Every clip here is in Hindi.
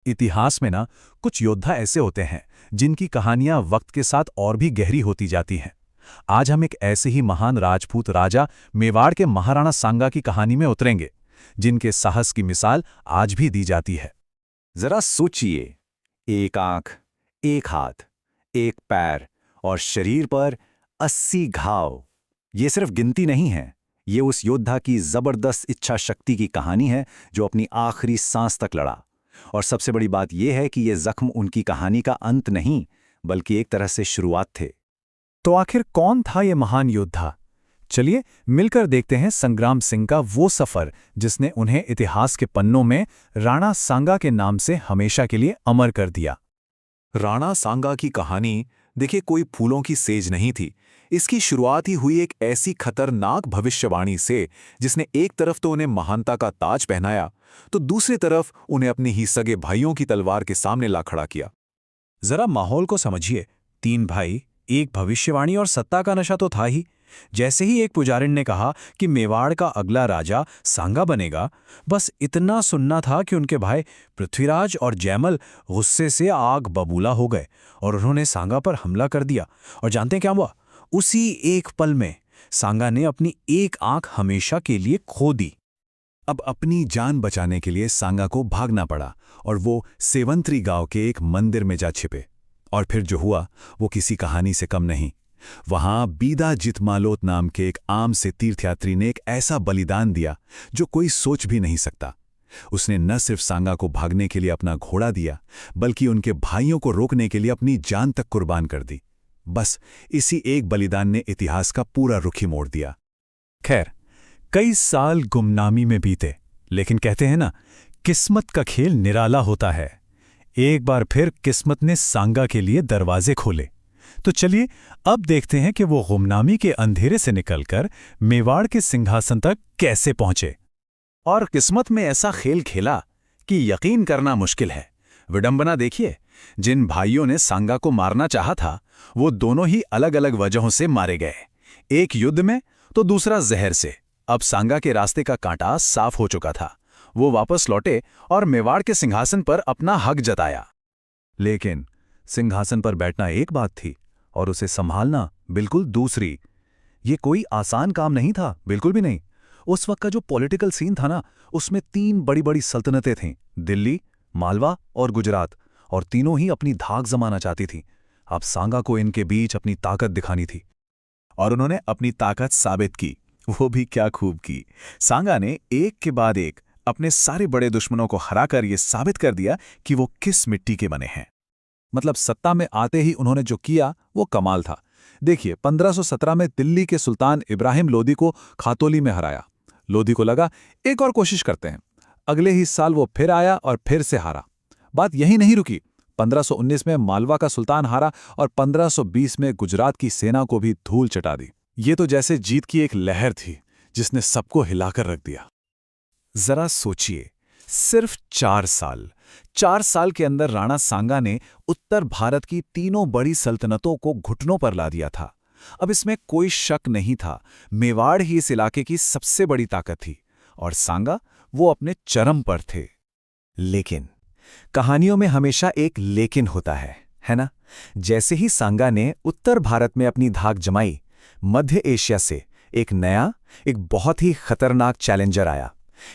इतिहास में ना कुछ योद्धा ऐसे होते हैं जिनकी कहानियां वक्त के साथ और भी गहरी होती जाती हैं। आज हम एक ऐसे ही महान राजपूत राजा मेवाड़ के महाराणा सांगा की कहानी में उतरेंगे, जिनके साहस की मिसाल आज भी दी जाती है। जरा सोचिए, एक आंख, एक हाथ, एक पैर और शरीर पर 80 घाव। ये सिर्फ गिनती नहीं है, ये उस योद्धा की जबरदस्त इच्छा शक्ति की कहानी है जो अपनी आखिरी सांस तक लड़ा। और सबसे बड़ी बात यह है कि ये जख्म उनकी कहानी का अंत नहीं, बल्कि एक तरह से शुरुआत थे। तो आखिर कौन था ये महान योद्धा? चलिए मिलकर देखते हैं संग्राम सिंह का वो सफर जिसने उन्हें इतिहास के पन्नों में राणा सांगा के नाम से हमेशा के लिए अमर कर दिया। राणा सांगा की कहानी देखिए कोई फूलों की सेज नहीं थी। इसकी शुरुआत ही हुई एक ऐसी खतरनाक भविष्यवाणी से जिसने एक तरफ तो उन्हें महानता का ताज पहनाया, तो दूसरी तरफ उन्हें अपनी ही सगे भाइयों की तलवार के सामने ला खड़ा किया। जरा माहौल को समझिए। 3 भाई, एक भविष्यवाणी और सत्ता का नशा तो था ही। जैसे ही एक पुजारिन ने कहा कि मेवाड़ का अगला राजा सांगा बनेगा, बस इतना सुनना था कि उनके भाई पृथ्वीराज और जयमल गुस्से से आग बबूला हो गए और उन्होंने सांगा पर हमला कर दिया। और जानते हैं क्या हुआ? उसी एक पल में सांगा ने अपनी एक आंख हमेशा के लिए खो दी। अब अपनी जान बचाने के लिए सांगा को भागना पड़ा और वो सेवंतरी गांव के एक मंदिर में जा छिपे। और फिर जो हुआ वो किसी कहानी से कम नहीं। वहां बीदा जितमालोत नाम के एक आम से तीर्थयात्री ने एक ऐसा बलिदान दिया जो कोई सोच भी नहीं सकता। उसने न सिर्फ सांगा को भागने के लिए अपना घोड़ा दिया, बल्कि उनके भाइयों को रोकने के लिए अपनी जान तक कुर्बान कर दी। बस इसी एक बलिदान ने इतिहास का पूरा रुख ही मोड़ दिया। खैर, कई साल गुमनामी में बीते, लेकिन कहते हैं ना, किस्मत का खेल निराला होता है। एक बार फिर किस्मत ने सांगा के लिए दरवाजे खोले। तो चलिए अब देखते हैं कि वो गुमनामी के अंधेरे से निकलकर मेवाड़ के सिंहासन तक कैसे पहुंचे। और किस्मत में ऐसा खेल खेला कि यकीन करना मुश्किल है। विडंबना देखिए, जिन भाइयों ने सांगा को मारना चाहा था, वो दोनों ही अलग अलग वजहों से मारे गए। एक युद्ध में तो दूसरा जहर से। अब सांगा के रास्ते का कांटा साफ हो चुका था। वो वापस लौटे और मेवाड़ के सिंहासन पर अपना हक जताया। लेकिन सिंहासन पर बैठना एक बात थी और उसे संभालना बिल्कुल दूसरी। ये कोई आसान काम नहीं था, बिल्कुल भी नहीं। उस वक्त का जो पॉलिटिकल सीन था ना, उसमें 3 बड़ी बड़ी सल्तनतें थीं, दिल्ली, मालवा और गुजरात, और तीनों ही अपनी धाक जमाना चाहती थीं। अब सांगा को इनके बीच अपनी ताकत दिखानी थी। और उन्होंने अपनी ताकत साबित की। वो भी क्या खूब की। सांगा ने एक के बाद एक अपने सारे बड़े दुश्मनों को हराकर ये साबित कर दिया कि वो किस मिट्टी के बने हैं। मतलब सत्ता में आते ही उन्होंने जो किया वो कमाल था। देखिए, 1517 में दिल्ली के सुल्तान इब्राहिम लोदी को खातोली में हराया। लोदी को लगा एक और कोशिश करते हैं। अगले ही साल वो फिर आया और फिर से हारा। बात यही नहीं रुकी। 1519 में मालवा का सुल्तान हारा और 1520 में गुजरात की सेना को भी धूल चटा दी। ये तो जैसे जीत की एक लहर थी जिसने सबको हिलाकर रख दिया। जरा सोचिए, सिर्फ 4 साल के अंदर राणा सांगा ने उत्तर भारत की तीनों बड़ी सल्तनतों को घुटनों पर ला दिया था। अब इसमें कोई शक नहीं था, मेवाड़ ही इस इलाके की सबसे बड़ी ताकत थी और सांगा वो अपने चरम पर थे। लेकिन कहानियों में हमेशा एक लेकिन होता है ना? जैसे ही सांगा ने उत्तर भारत में अपनी धाक जमाई, मध्य एशिया से एक बहुत ही खतरनाक चैलेंजर आया।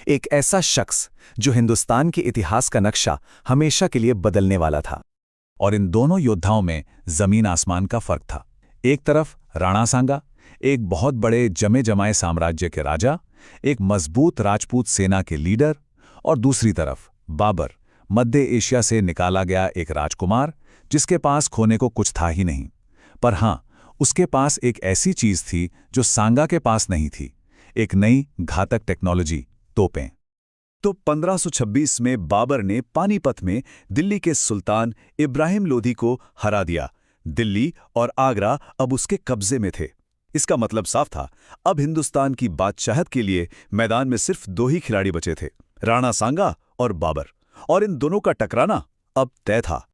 एक ऐसा शख्स जो हिंदुस्तान के इतिहास का नक्शा हमेशा के लिए बदलने वाला था। और इन दोनों योद्धाओं में जमीन आसमान का फर्क था। एक तरफ राणा सांगा, एक बहुत बड़े जमे जमाए साम्राज्य के राजा, एक मजबूत राजपूत सेना के लीडर, और दूसरी तरफ बाबर, मध्य एशिया से निकाला गया एक राजकुमार जिसके पास खोने को कुछ था ही नहीं। पर हां, उसके पास एक ऐसी चीज थी जो सांगा के पास नहीं थी, एक नई घातक टेक्नोलॉजी, तोपें। तो 1526 में बाबर ने पानीपत में दिल्ली के सुल्तान इब्राहिम लोधी को हरा दिया। दिल्ली और आगरा अब उसके कब्जे में थे। इसका मतलब साफ था, अब हिंदुस्तान की बादशाहत के लिए मैदान में सिर्फ 2 ही खिलाड़ी बचे थे, राणा सांगा और बाबर। और इन दोनों का टकराना अब तय था।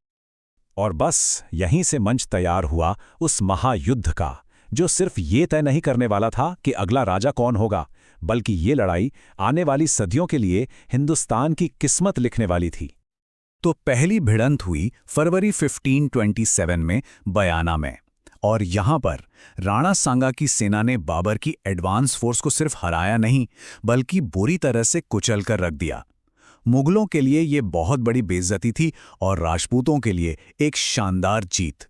और बस यहीं से मंच तैयार हुआ उस महायुद्ध का, जो सिर्फ ये तय नहीं करने वाला था कि अगला राजा कौन होगा, बल्कि ये लड़ाई आने वाली सदियों के लिए हिंदुस्तान की किस्मत लिखने वाली थी। तो पहली भिड़ंत हुई फरवरी 1527 में बयाना में, और यहां पर राणा सांगा की सेना ने बाबर की एडवांस फोर्स को सिर्फ हराया नहीं बल्कि बुरी तरह से कुचल कर रख दिया। मुगलों के लिए ये बहुत बड़ी बेइज्जती थी और राजपूतों के लिए एक शानदार जीत।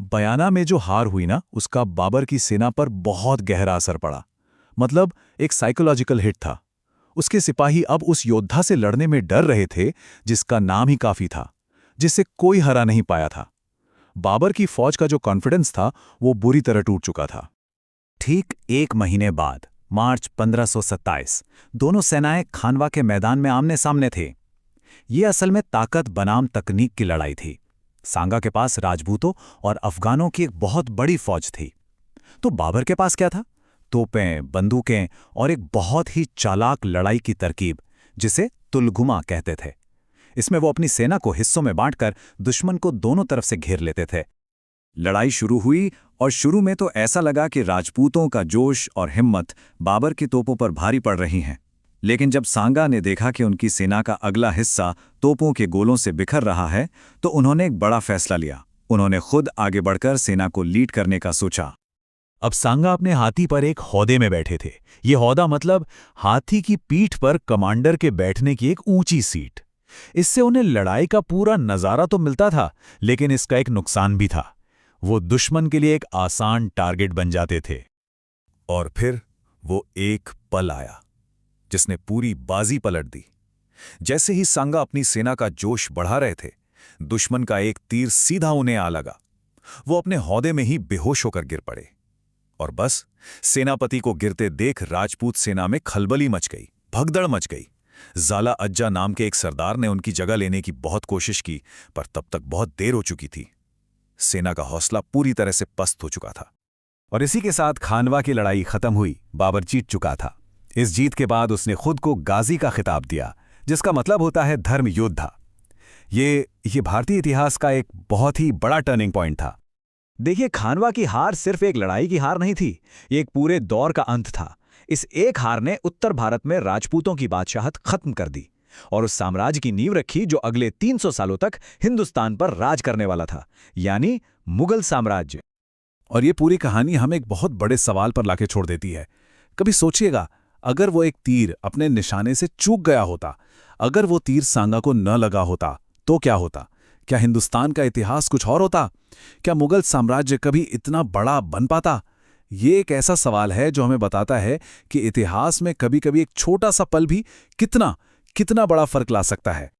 बयाना में जो हार हुई ना, उसका बाबर की सेना पर बहुत गहरा असर पड़ा। मतलब एक साइकोलॉजिकल हिट था। उसके सिपाही अब उस योद्धा से लड़ने में डर रहे थे जिसका नाम ही काफी था, जिसे कोई हरा नहीं पाया था। बाबर की फौज का जो कॉन्फिडेंस था वो बुरी तरह टूट चुका था। ठीक एक महीने बाद मार्च 1527 दोनों सेनाएं खानवा के मैदान में आमने सामने थे। ये असल में ताकत बनाम तकनीक की लड़ाई थी। सांगा के पास राजपूतों और अफगानों की एक बहुत बड़ी फौज थी, तो बाबर के पास क्या था? तोपें, बंदूकें और एक बहुत ही चालाक लड़ाई की तरकीब, जिसे तुलगुमा कहते थे। इसमें वो अपनी सेना को हिस्सों में बांटकर दुश्मन को दोनों तरफ से घेर लेते थे। लड़ाई शुरू हुई और शुरू में तो ऐसा लगा कि राजपूतों का जोश और हिम्मत बाबर की तोपों पर भारी पड़ रही हैं। लेकिन जब सांगा ने देखा कि उनकी सेना का अगला हिस्सा तोपों के गोलों से बिखर रहा है, तो उन्होंने एक बड़ा फैसला लिया। उन्होंने खुद आगे बढ़कर सेना को लीड करने का सोचा। अब सांगा अपने हाथी पर एक हौदे में बैठे थे। ये हौदा मतलब हाथी की पीठ पर कमांडर के बैठने की एक ऊंची सीट। इससे उन्हें लड़ाई का पूरा नज़ारा तो मिलता था, लेकिन इसका एक नुकसान भी था। वो दुश्मन के लिए एक आसान टारगेट बन जाते थे। और फिर वो एक पल आया जिसने पूरी बाजी पलट दी। जैसे ही सांगा अपनी सेना का जोश बढ़ा रहे थे, दुश्मन का एक तीर सीधा उन्हें आ लगा। वो अपने हौदे में ही बेहोश होकर गिर पड़े। और बस सेनापति को गिरते देख राजपूत सेना में खलबली मच गई, भगदड़ मच गई। ज़ाला अज्जा नाम के एक सरदार ने उनकी जगह लेने की बहुत कोशिश की, पर तब तक बहुत देर हो चुकी थी। सेना का हौसला पूरी तरह से पस्त हो चुका था। और इसी के साथ खानवा की लड़ाई खत्म हुई। बाबर जीत चुका था। इस जीत के बाद उसने खुद को गाजी का खिताब दिया, जिसका मतलब होता है धर्म योद्धा। ये भारतीय इतिहास का एक बहुत ही बड़ा टर्निंग पॉइंट था। देखिए, खानवा की हार सिर्फ एक लड़ाई की हार नहीं थी, ये एक पूरे दौर का अंत था। इस एक हार ने उत्तर भारत में राजपूतों की बादशाहत खत्म कर दी और उस साम्राज्य की नींव रखी जो अगले 300 सालों तक हिंदुस्तान पर राज करने वाला था, यानी मुगल साम्राज्य। और ये पूरी कहानी हमें एक बहुत बड़े सवाल पर लाके छोड़ देती है। कभी सोचिएगा, अगर वो एक तीर अपने निशाने से चूक गया होता, अगर वो तीर सांगा को न लगा होता, तो क्या होता? क्या हिंदुस्तान का इतिहास कुछ और होता? क्या मुगल साम्राज्य कभी इतना बड़ा बन पाता? ये एक ऐसा सवाल है जो हमें बताता है कि इतिहास में कभी-कभी एक छोटा सा पल भी कितना बड़ा फर्क ला सकता है।